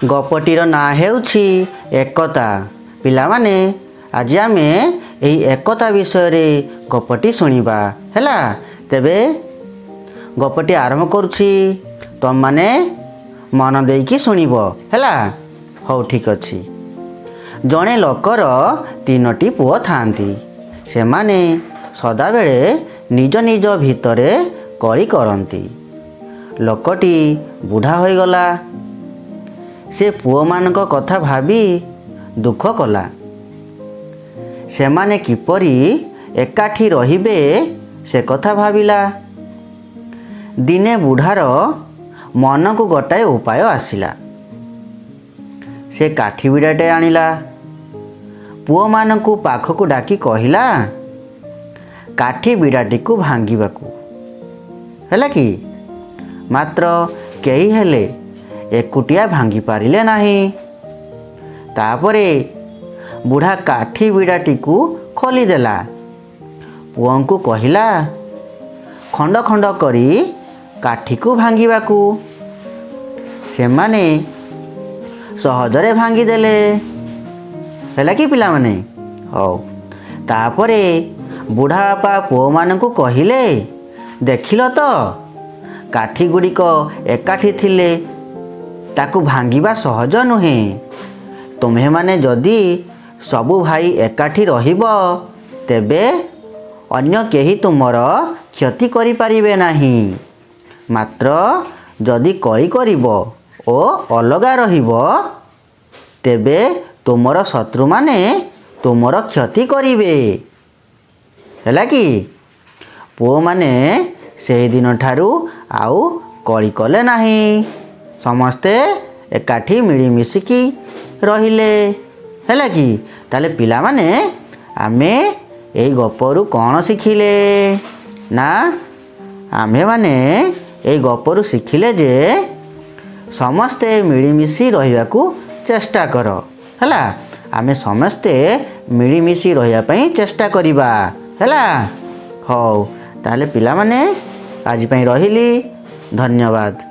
गपटीर ना हेउछि एकता। पिलामाने आज आमे एही एकता विषय रे गपटी सुनिबा हैला। तेबे गपटी आरंभ करुछि, तुम माने मन देकी सुनिब हैला। हौ ठीक अछि। जणे लोकर 3टी पुओ थांती। से माने सदा बेले निज निज भितरे कली करती। लोकटी बुढ़ा हो गला। से पुओ मानक कथा भाबी दुख कला। से माने किपरि एकाठी रहिबे से कथा भाबिला। दिने बुढ़ार मन को गोटाए उपाय आसिला। से काठी बिड़ाटे आनिला। पुओ मानकु पाखकु डाकी कहिला, काठी बिड़ाटी को भांगिबाकू हैला कि। मात्र केही हेले एकुटिया भांगी पारिले नाही। तापरे बुढ़ा काठी बिड़ाटी को खोली देला। पुओंकु कहिला, खंड खंड करी काठी को भांगिबाकू। से माने सहजरे भांगी देले हैला कि पिला माने। हौ तापरे बुढ़ा बापा पुओ मानकु कहिले, देखिल तो काठी गुड़िक एकाठी थिले ताकू भांगिबा सहज नुहे। तुम्हें माने जदि सबु भाई एकाठी रहिब तेबे अन्य केही तुमर क्षति करि पारिबे नाही। मात्र जदि कई करिब ओ अलगा रहिब तेबे तुमर शत्रु माने तुमर क्षति करिबे हैला कि। पुओ माने सेही दिन ठारू आउ कली कले नाही। समस्ते एकाठी मिलिमिशिकी रहिले हैला कि। ताले पिला माने आमे एई गपरु कौन शिखिले ना, आमे माने एई गपरु शिखिले जे समस्ते मिलिमिशि रहिबाकू चेष्टा कर हैला। आमे समस्ते मिलिमिशि रहिया पई चेष्टा करिबा हैला। हौ ताले पिला माने आज पई रहिली। धन्यवाद।